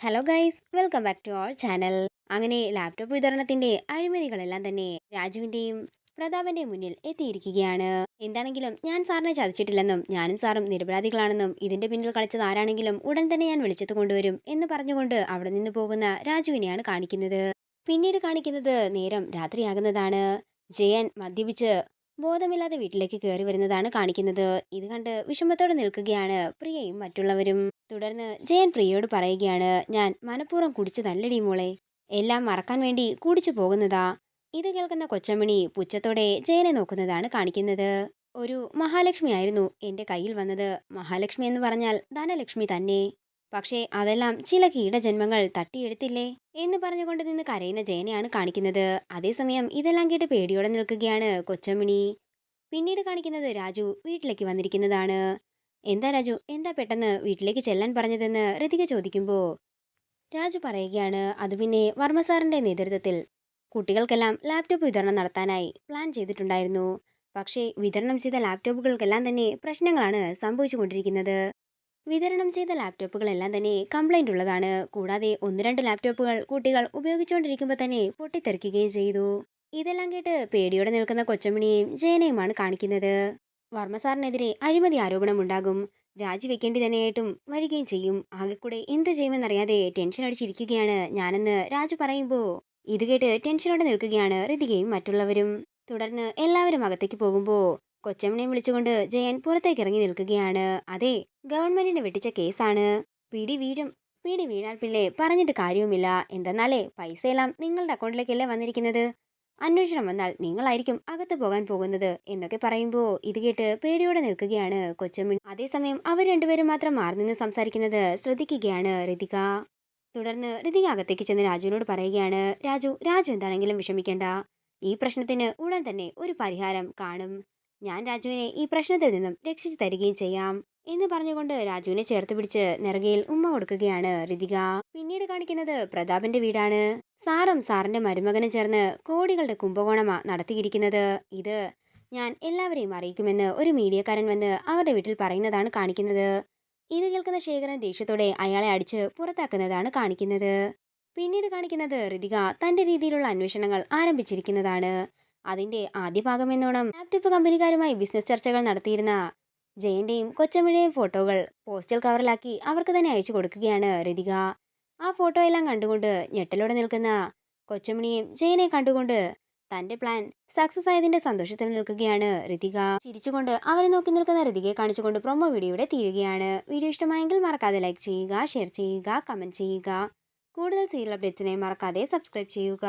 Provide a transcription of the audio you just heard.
Hello guys, welcome back to our channel. അങ്ങനെ laptop വിതരണത്തിന്റെ അഴിമതികളെല്ലാം തന്നെ രാജുവിന്റെയും പ്രതാപന്റെയും മുന്നിൽ എത്തിയിരിക്കുകയാണ്. എന്താണെങ്കിലും ഞാൻ സാറിനെ ചതിച്ചിട്ടില്ലെന്നും ഞാനും സാറും നിരപരാധികളാണെന്നും ഇതിന്റെ പിന്നിൽ കളിച്ചത് ആരാണെങ്കിലും ഉടൻ തന്നെ ഞാൻ വിളിച്ചത് കൊണ്ടുവരും എന്ന് പറഞ്ഞുകൊണ്ട് അവിടെ നിന്ന് പോകുന്ന രാജുവിനെയാണ് കാണിക്കുന്നത്. പിന്നീട് കാണിക്കുന്നത് നേരം രാത്രിയാകുന്നതാണ്. ജയൻ മദ്യപിച്ച് ബോധമില്ലാതെ വീട്ടിലേക്ക് കയറി വരുന്നതാണ് കാണിക്കുന്നത്. ഇത് കണ്ട് വിഷമത്തോടെ നിൽക്കുകയാണ് പ്രിയയും മറ്റുള്ളവരും. തുടർന്ന് ജയൻ പ്രിയയോട് പറയുകയാണ്, ഞാൻ മനഃപൂർവ്വം കുടിച്ചതല്ലടി മോളെ, എല്ലാം മറക്കാൻ വേണ്ടി കുടിച്ചു പോകുന്നതാ. ഇത് കേൾക്കുന്ന കൊച്ചമ്മണി പുച്ഛത്തോടെ ജയനെ നോക്കുന്നതാണ് കാണിക്കുന്നത്. ഒരു മഹാലക്ഷ്മി ആയിരുന്നു എന്റെ കയ്യിൽ വന്നത്. മഹാലക്ഷ്മി എന്ന് പറഞ്ഞാൽ ധനലക്ഷ്മി തന്നെ. പക്ഷേ അതെല്ലാം ചില കീടജന്മങ്ങൾ തട്ടിയെടുത്തില്ലേ എന്ന് പറഞ്ഞുകൊണ്ട് നിന്ന് കരയുന്ന ജയനെയാണ് കാണിക്കുന്നത്. അതേസമയം ഇതെല്ലാം കേട്ട് പേടിയോടെ നിൽക്കുകയാണ് കൊച്ചമ്മിണി. പിന്നീട് കാണിക്കുന്നത് രാജു വീട്ടിലേക്ക് വന്നിരിക്കുന്നതാണ്. എന്താ രാജു, എന്താ പെട്ടെന്ന് വീട്ടിലേക്ക് ചെല്ലാൻ പറഞ്ഞതെന്ന് ഋതിക ചോദിക്കുമ്പോൾ രാജു പറയുകയാണ്, അത് പിന്നെ വർമ്മ സാറിന്റെ നേതൃത്വത്തിൽ കുട്ടികൾക്കെല്ലാം ലാപ്ടോപ്പ് വിതരണം നടത്താനായി പ്ലാൻ ചെയ്തിട്ടുണ്ടായിരുന്നു. പക്ഷേ വിതരണം ചെയ്ത ലാപ്ടോപ്പുകൾക്കെല്ലാം തന്നെ പ്രശ്നങ്ങളാണ് സംഭവിച്ചുകൊണ്ടിരിക്കുന്നത്. വിതരണം ചെയ്ത ലാപ്ടോപ്പുകളെല്ലാം തന്നെ കംപ്ലൈന്റ് ഉള്ളതാണ്. കൂടാതെ ഒന്ന് രണ്ട് ലാപ്ടോപ്പുകൾ കുട്ടികൾ ഉപയോഗിച്ചുകൊണ്ടിരിക്കുമ്പോൾ തന്നെ പൊട്ടിത്തെറിക്കുകയും ചെയ്തു. ഇതെല്ലാം കേട്ട് പേടിയോടെ നിൽക്കുന്ന കൊച്ചമ്മണിയെയും ജയനെയുമാണ് കാണിക്കുന്നത്. വർമ്മ സാറിനെതിരെ അഴിമതി ആരോപണമുണ്ടാകും, രാജിവെക്കേണ്ടി തന്നെയായിട്ടും വരികയും ചെയ്യും. ആകെക്കൂടെ എന്ത് ചെയ്യുമെന്നറിയാതെ ടെൻഷൻ അടിച്ചിരിക്കുകയാണ് ഞാനെന്ന് രാജു പറയുമ്പോൾ ഇത് കേട്ട് ടെൻഷനോടെ നിൽക്കുകയാണ് ഋതികയും മറ്റുള്ളവരും. തുടർന്ന് എല്ലാവരും അകത്തേക്ക് പോകുമ്പോൾ കൊച്ചമ്മനെ വിളിച്ചുകൊണ്ട് ജയൻ പുറത്തേക്ക് ഇറങ്ങി നിൽക്കുകയാണ്. അതെ, ഗവൺമെന്റിനെ വെട്ടിച്ച കേസാണ്. പിടി വീഴും. പിടി വീണാൽ പിന്നെ പറഞ്ഞിട്ട് കാര്യവുമില്ല. എന്തെന്നാലേ പൈസയെല്ലാം നിങ്ങളുടെ അക്കൗണ്ടിലേക്കല്ലേ വന്നിരിക്കുന്നത്. അന്വേഷണം വന്നാൽ നിങ്ങളായിരിക്കും അകത്ത് പോകാൻ പോകുന്നത് എന്നൊക്കെ പറയുമ്പോൾ ഇത് കേട്ട് പേടിയോടെ നിൽക്കുകയാണ് കൊച്ചമ്മ. അതേസമയം അവർ രണ്ടുപേരും മാത്രം മാറി നിന്ന് സംസാരിക്കുന്നത് ശ്രദ്ധിക്കുകയാണ് ഋതിക. തുടർന്ന് ഋതിക അകത്തേക്ക് ചെന്ന് രാജുവിനോട് പറയുകയാണ്, രാജു രാജു എന്താണെങ്കിലും വിഷമിക്കേണ്ട. ഈ പ്രശ്നത്തിന് ഉടൻ തന്നെ ഒരു പരിഹാരം കാണും. ഞാൻ രാജുവിനെ ഈ പ്രശ്നത്തിൽ നിന്നും രക്ഷിച്ചു തരികയും ചെയ്യാം എന്ന് പറഞ്ഞുകൊണ്ട് രാജുവിനെ ചേർത്ത് പിടിച്ച് നെറുകയിൽ ഉമ്മ കൊടുക്കുകയാണ് ഋതിക. പിന്നീട് കാണിക്കുന്നത് പ്രതാപന്റെ വീടാണ്. സാറും സാറിന്റെ മരുമകനും ചേർന്ന് കോടികളുടെ കുംഭകോണമാ നടത്തിയിരിക്കുന്നത്. ഇത് ഞാൻ എല്ലാവരെയും അറിയിക്കുമെന്ന് ഒരു മീഡിയക്കാരൻ വന്ന് അവരുടെ വീട്ടിൽ പറയുന്നതാണ് കാണിക്കുന്നത്. ഇത് കേൾക്കുന്ന ശേഖരൻ ദേഷ്യത്തോടെ അയാളെ അടിച്ച് പുറത്താക്കുന്നതാണ് കാണിക്കുന്നത്. പിന്നീട് കാണിക്കുന്നത് ഋതിക തന്റെ രീതിയിലുള്ള അന്വേഷണങ്ങൾ ആരംഭിച്ചിരിക്കുന്നതാണ്. അതിന്റെ ആദ്യ ഭാഗം എന്നോണം ലാപ്ടോപ്പ് കമ്പനിക്കാരുമായി ബിസിനസ് ചർച്ചകൾ നടത്തിയിരുന്ന ജയന്റെയും കൊച്ചമ്മയുടെയും ഫോട്ടോകൾ പോസ്റ്റൽ കവറിലാക്കി അവർക്ക് തന്നെ അയച്ചു കൊടുക്കുകയാണ് ഋതിക. ആ ഫോട്ടോ എല്ലാം കണ്ടുകൊണ്ട് ഞെട്ടലോടെ നിൽക്കുന്ന കൊച്ചമ്മണിയെയും ജയനെ കണ്ടുകൊണ്ട് തന്റെ പ്ലാൻ സക്സസ് ആയതിന്റെ സന്തോഷത്തിൽ നിൽക്കുകയാണ് ഋതിക. ചിരിച്ചുകൊണ്ട് അവരെ നോക്കി നിൽക്കുന്ന ഋതികയെ കാണിച്ചുകൊണ്ട് പ്രൊമോ വീഡിയോയുടെ തീരുകയാണ്. വീഡിയോ ഇഷ്ടമായെങ്കിൽ മറക്കാതെ ലൈക്ക് ചെയ്യുക, ഷെയർ ചെയ്യുക, കമന്റ് ചെയ്യുക. കൂടുതൽ സീരിയൽ അപ്ഡേറ്റ്സിനെ മറക്കാതെ സബ്സ്ക്രൈബ് ചെയ്യുക.